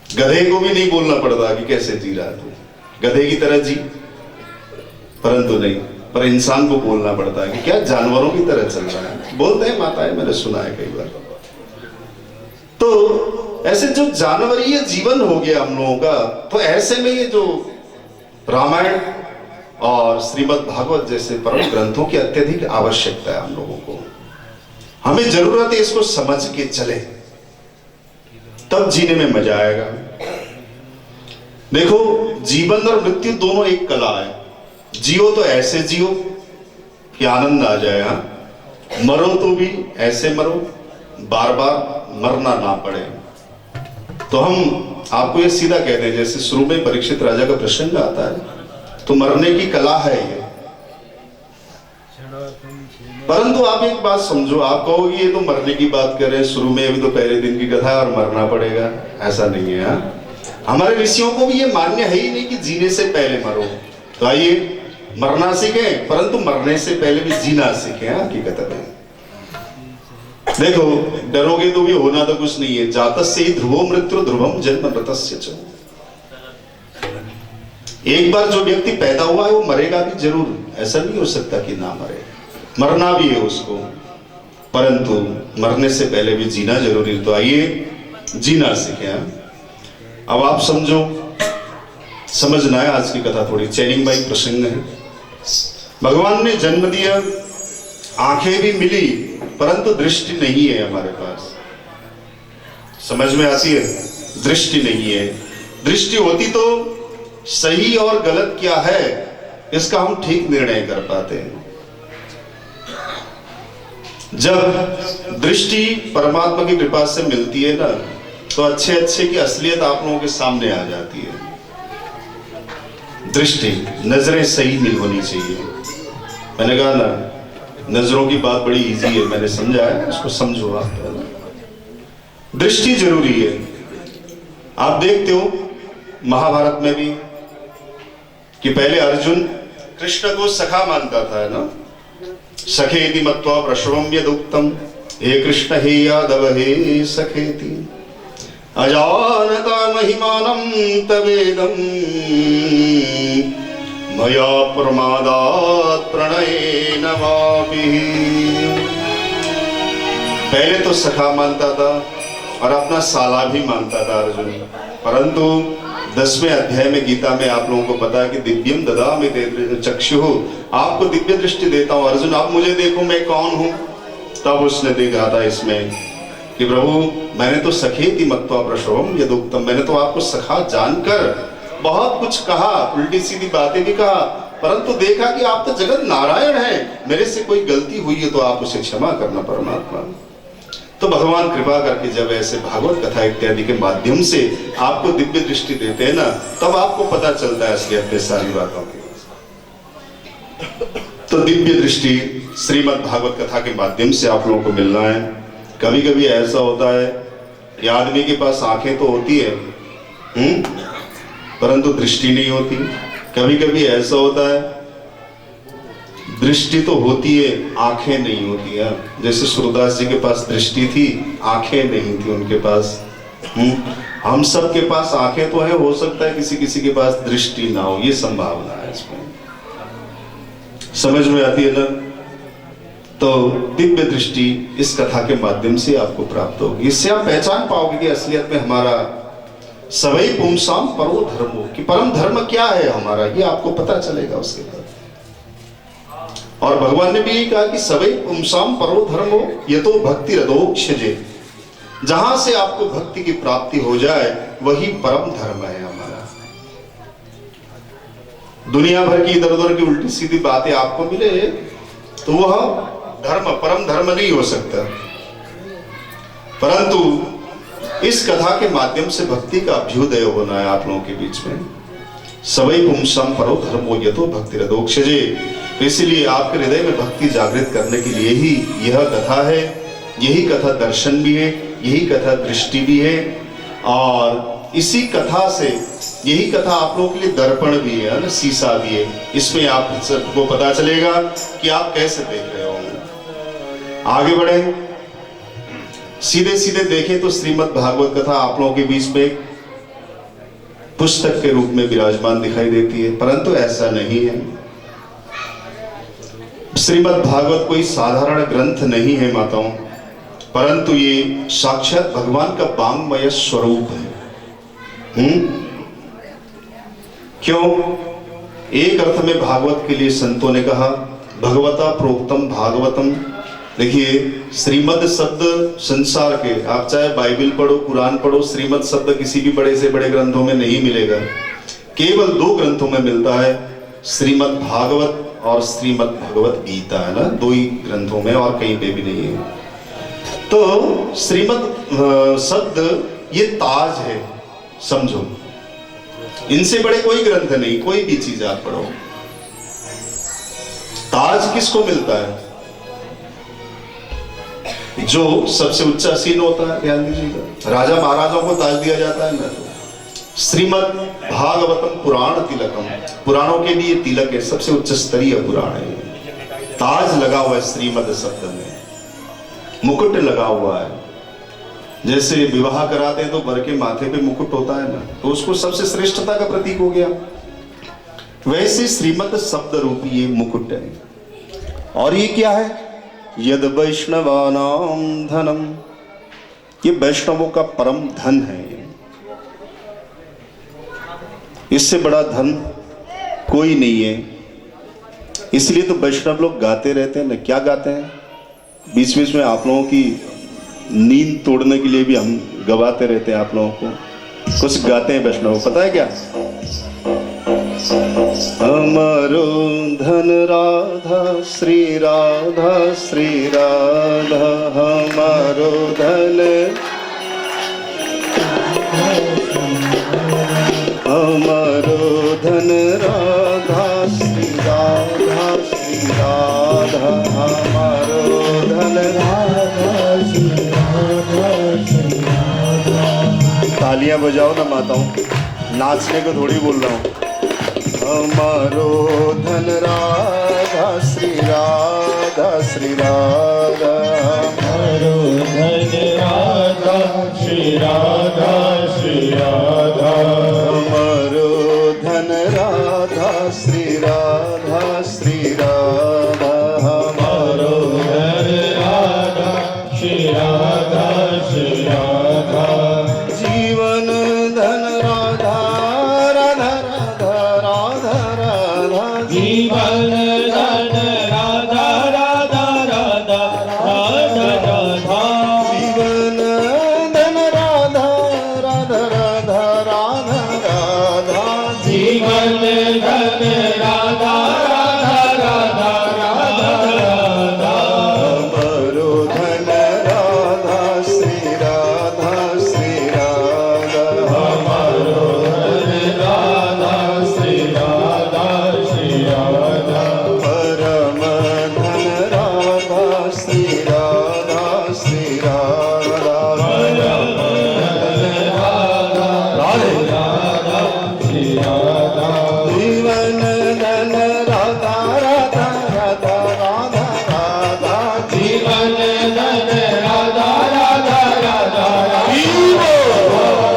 गधे को भी नहीं बोलना पड़ता कि कैसे जी रहा तू, गधे की तरह जी, परंतु नहीं, पर इंसान को बोलना पड़ता है कि क्या जानवरों की तरह चल रहा है। बोलते हैं माताएं, मैंने सुना है कई बार। तो ऐसे जो जानवरीय जीवन हो गया हम लोगों का, तो ऐसे में ये जो रामायण और श्रीमद् भागवत जैसे परम ग्रंथों की अत्यधिक आवश्यकता है हम लोगों को। हमें जरूरत है इसको समझ के चले, तब जीने में मजा आएगा। देखो, जीवन और मृत्यु दोनों एक कला है। जियो तो ऐसे जियो कि आनंद आ जाए, हाँ। मरो तो भी ऐसे मरो, बार बार मरना ना पड़े। तो हम आपको ये सीधा कहते हैं, जैसे शुरू में परीक्षित राजा का प्रसंग आता है, तो मरने की कला है ये। परंतु आप एक बात समझो, आप कहोगे ये तो मरने की बात कर रहे हैं, शुरू में अभी तो पहले दिन की कथा है और मरना पड़ेगा, ऐसा नहीं है। हमारे ऋषियों को भी ये मान्य है ही नहीं कि जीने से पहले मरो। तो आइए मरना सीखें, परंतु मरने से पहले भी जीना सीखें। हकीकत में देखो, डरोगे तो भी होना तो कुछ नहीं है। जातस्य ही ध्रुवो मृत्यु ध्रुवम जन्म मृतस्य च। एक बार जो व्यक्ति पैदा हुआ है वो मरेगा भी जरूर, ऐसा नहीं हो सकता कि ना मरे, मरना भी है उसको, परंतु मरने से पहले भी जीना जरूरी है। तो आइए जीना सीखें। अब आप समझो, समझना है आज की कथा थोड़ी चैनिंग बाई प्रसंग है। भगवान ने जन्म दिया, आंखें भी मिली, परंतु दृष्टि नहीं है हमारे पास। समझ में आती है? दृष्टि नहीं है। दृष्टि होती तो सही और गलत क्या है इसका हम ठीक निर्णय कर पाते हैं। जब दृष्टि परमात्मा की कृपा से मिलती है ना, तो अच्छे अच्छे की असलियत आप लोगों के सामने आ जाती है। दृष्टि, नजरें सही नहीं होनी चाहिए। मैंने कहा ना, नजरों की बात बड़ी इजी है, मैंने समझा है, उसको समझो आप। दृष्टि जरूरी है। आप देखते हो महाभारत में भी कि पहले अर्जुन कृष्ण को सखा मानता था, है ना। सखेति मत्वा प्रश्रवम यदुक्तम, हे कृष्ण हे यादव हे सखेति, अजानता महिमानं तवेदं, मया प्रमादात् प्रणयेन वापि। पहले तो सखा मानता था और अपना साला भी मानता था अर्जुन, परंतु 10वें अध्याय में गीता में आप लोगों को पता है कि दिव्यम ददामि ते चक्षुः, आपको दिव्य दृष्टि देता हूं अर्जुन, आप मुझे देखो मैं कौन हूं। तब उसने देखा था इसमें कि प्रभु मैंने तो सखेति मत्वा प्रश्रवम यदुक्तम, मैंने तो आपको सखा जानकर बहुत कुछ कहा, उल्टी सीधी बातें भी कहा, परंतु देखा कि आप तो जगत नारायण हैं, मेरे से कोई गलती हुई है तो आप उसे क्षमा करना परमात्मा। तो भगवान कृपा करके जब ऐसे भागवत कथा इत्यादि के माध्यम से आपको दिव्य दृष्टि देते हैं ना, तब आपको पता चलता है असलियत में सारी बातों की। तो दिव्य दृष्टि श्रीमद् भागवत कथा के माध्यम से आप लोगों को मिलना है। कभी कभी ऐसा होता है कि आदमी के पास आंखें तो होती है, परंतु दृष्टि नहीं होती। कभी कभी ऐसा होता है दृष्टि तो होती है, आंखें नहीं होती है। जैसे सूरदास जी के पास दृष्टि थी, आंखें नहीं थी उनके पास। हम सब के पास आंखें तो है, हो सकता है किसी किसी के पास दृष्टि ना हो, ये संभावना है इसमें। समझ में आती है ना। तो दिव्य दृष्टि इस कथा के माध्यम से आपको प्राप्त होगी। इससे आप पहचान पाओगे कि असलियत में हमारा सवै पुंसाम परो धर्मो, कि परम धर्म क्या है हमारा, ये आपको पता चलेगा उसके बाद। और भगवान ने भी यही कहा कि सवै पुंसाम परो धर्मो यतो भक्ति रदोक्षजे, जहां से आपको भक्ति की प्राप्ति हो जाए वही परम धर्म है हमारा। दुनिया भर की इधर उधर की उल्टी सीधी बातें आपको मिले तो वह धर्म परम धर्म नहीं हो सकता। परंतु इस कथा के माध्यम से भक्ति का अभ्युदय होना है आप लोगों के बीच में। सवै पुंसाम परो धर्मो यतो भक्ति रदोक्षजे, इसलिए आपके हृदय में भक्ति जागृत करने के लिए ही यह कथा है। यही कथा दर्शन भी है, यही कथा दृष्टि भी है, और इसी कथा से यही कथा आप लोगों के लिए दर्पण भी है ना, शीशा भी है। इसमें आपको पता चलेगा कि आप कैसे देख रहे हो। आगे बढ़े, सीधे सीधे देखें तो श्रीमद् भागवत कथा आप लोगों के बीच में पुस्तक के रूप में विराजमान दिखाई देती है, परंतु ऐसा नहीं है। श्रीमद् भागवत कोई साधारण ग्रंथ नहीं है माताओं, परंतु ये साक्षात भगवान का वांग्मय स्वरूप है। क्यों? एक अर्थ में भागवत के लिए संतों ने कहा भगवता प्रोक्तम भागवतम। देखिए, श्रीमद् शब्द संसार के, आप चाहे बाइबल पढ़ो, कुरान पढ़ो, श्रीमद् शब्द किसी भी बड़े से बड़े ग्रंथों में नहीं मिलेगा। केवल 2 ग्रंथों में मिलता है, श्रीमद् भागवत और श्रीमद् भगवत गीता, है ना, 2 ही ग्रंथों में, और कहीं पे भी नहीं है। तो श्रीमद् शब्द ये ताज है, समझो। इनसे बड़े कोई ग्रंथ नहीं, कोई भी चीज आप पढ़ो। ताज किसको मिलता है? जो सबसे उच्च सीन होता है, ध्यान दीजिएगा, राजा महाराजाओं को ताज दिया जाता है ना। तो श्रीमद् भागवतम पुराण तिलकम, पुराणों के लिए तिलक है, सबसे उच्च स्तरीय पुराण है। ताज लगा हुआ है श्रीमद् शब्द में, मुकुट लगा हुआ है। जैसे विवाह कराते हैं तो वर के माथे पे मुकुट होता है ना, तो उसको सबसे श्रेष्ठता का प्रतीक हो गया। वैसे श्रीमद् शब्द रूपी ये मुकुट है। और ये क्या है? यद वैष्णवानाम धनम, ये वैष्णवों का परम धन है। इससे बड़ा धन कोई नहीं है। इसलिए तो वैष्णव लोग गाते रहते हैं ना। क्या गाते हैं? बीच बीच में आप लोगों की नींद तोड़ने के लिए भी हम गवाते रहते हैं आप लोगों को। कुछ गाते हैं वैष्णव, पता है क्या? हमारो धन राधा श्री राधा, श्री राधा हमारो धन, हमारो धन राधा श्री राधा, श्री राधा हमारो धन राधा श्री राधा, श्री राधा। तालियां बजाओ ना माताओं, नाचने को थोड़ी बोल रहा हूँ। हमारो धन राधा श्री राधा, श्री राधा हमारो धन राधा श्री राधा, श्री राधा हमारो धन राधा श्री राधा, श्री राधा हमारो धन राधा श्री राधा, श्री राधा जीवन धन राधा, राधा राधा राधा, जीवन धन राधा, राधा राधा राधा राधा, जीवन धन राधा, राधा राधा राधा राधा, जीवन धन राधा, राधा राधा राधा राधा हमारो धन राधा श्री राधा, श्री राधा हमारो धन राधा श्री राधा, श्री राधा परम धन राधा श्री राधा, श्री राधा परम धन राधा, राधे राधा श्री राधा जीवन धन राधा, राधा राधा राधा राधा जीवन धन राधा, राधा राधा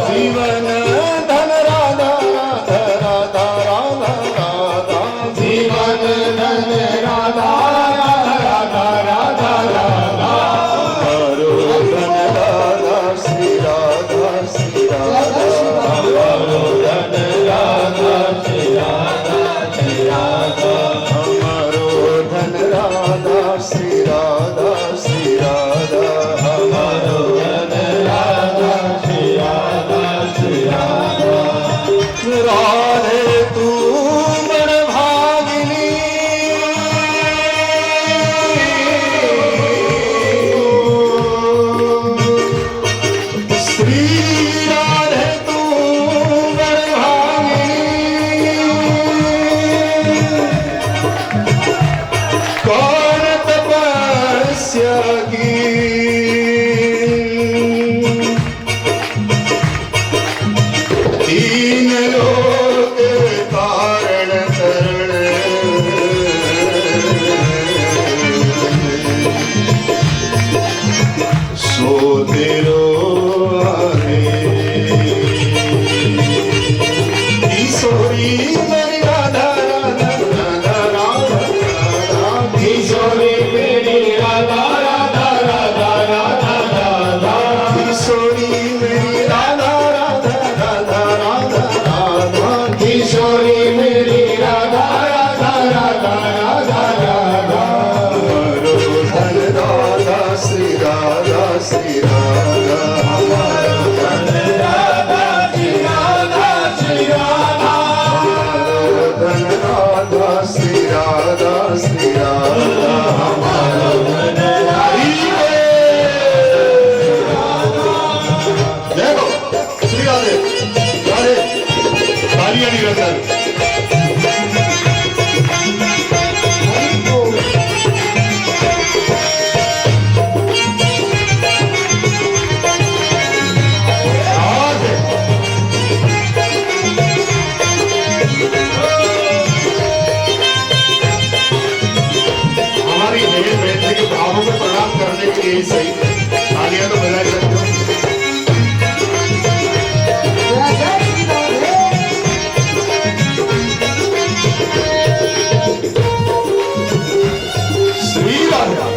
जीवन धन राधा, राधा राधा राधा राधा जीवन धन राधा, राधा राधा राधा हमारो धन राधा श्री राधा, श्री राधा हमारो धन राधा श्री राधा, श्री राधा हमारो धन राधा श्री राधा, श्री राधा हमारो धन राधा श्री राधा, श्री राधा राधे तू मन भागिनी, श्री राधे तू मन भागिनी, कौन तपस्या की तीन लोक कारण करण, सो तेरो आगे निरंतर। हमारी हेल बैठने के भावों को प्रणाम करने के लिए सही तालियां तो बजा सकते हो। श्री राधा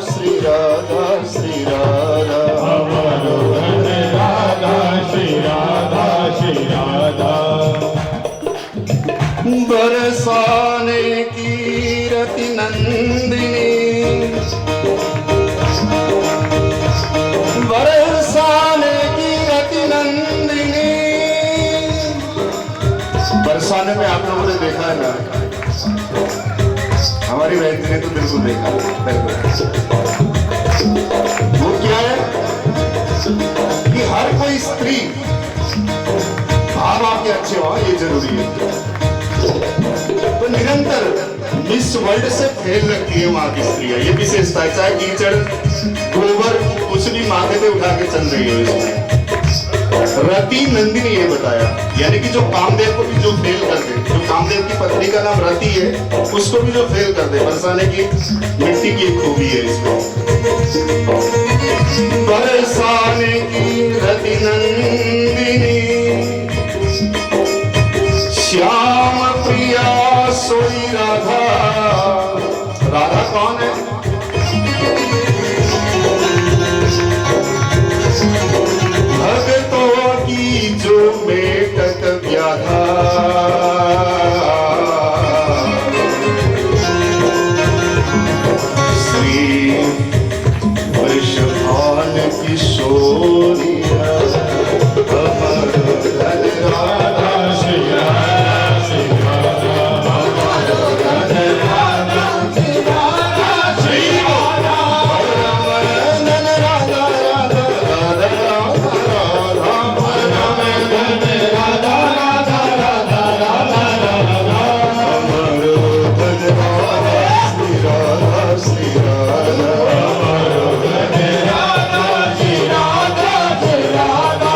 श्री राधा श्री राधा हमारो धन राधा श्री राधा श्री राधा। बरसाने की रति नंदिनी, बरसाने की रति नंदिनी। बरसाने में आप लोगों ने देखा है ना, हमारी बहन ने तो बिल्कुल देखा वो क्या है कि हर कोई स्त्री भाव आपके अच्छे हो, ये जरूरी है। तो निरंतर मिस वर्ल्ड से फेल लगती है वहां की स्त्रियां, ये विशेषता है। चाहे कीचड़ गोबर कुछ भी माथे पे उठा के चल रही हो इसमें। रति नंदिनी ये बताया, यानी कि जो कामदेव को भी जो फेल कर दे, जो कामदेव की पत्नी का नाम रति है, उसको भी जो फेल कर दे। बरसाने की मिट्टी की एक खूबी है इसमें। बरसाने की रति नंदिनी, श्याम प्रिया सोई राधा। राधा कौन है? भक्तों की जो मेटक व्याधा, श्री वृषभान किशोरिया। अमर धन राधा श्री राधा श्री राधा। हमारो धन राधा श्री राधा श्री राधा। धन राधा राधा राधा राधा राधा। राधा राधा राधा राधा राधा। अमर धन राधा श्री राधा श्री राधा। हमारो धन राधा श्री राधा श्री राधा।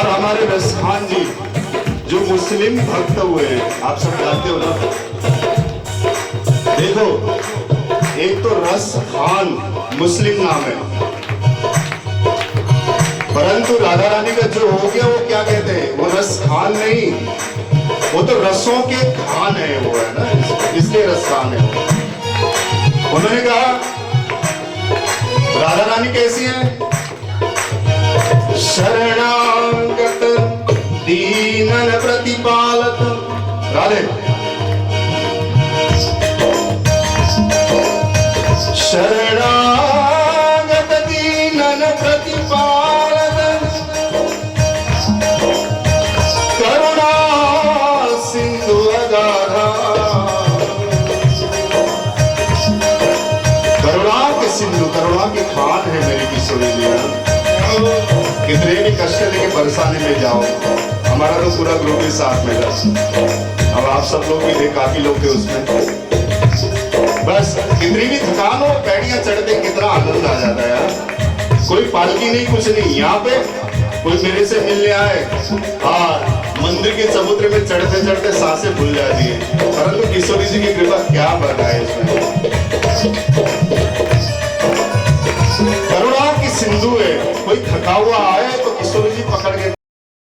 हमारे रसखान जी जो मुस्लिम भक्त हुए, आप सब जानते हो ना। देखो, एक तो रसखान मुस्लिम नाम है, परंतु राधा रानी का जो हो गया वो क्या कहते हैं, वो रसखान नहीं, वो तो रसों के खान है, वो है ना, इसलिए रसखान है। उन्होंने कहा राधा रानी कैसी है? शरणागत दीनन प्रतिपालक। राधे शरणागत दीनन प्रतिपालक, कितने भी कष्ट लेके बरसाने में जाओ, हमारा तो पूरा ग्रुप ही साथ में था। अब आप सब लोग भी थे, काफी लोग थे उसमें। बस कितनी भी थकान हो, पैड़ियां चढ़ते कितना आनंद आ जाता है यार। कोई पालकी नहीं, कुछ नहीं। यहाँ पे कोई मेरे से मिलने आए, हाँ, मंदिर के समुद्र में चढ़ते चढ़ते सांसें भूल जाती है। परंतु किशोरी जी की कृपा क्या बना है इसमें। करुणा की सिंधु है, कोई थका हुआ आए तो किशोरी जी पकड़ के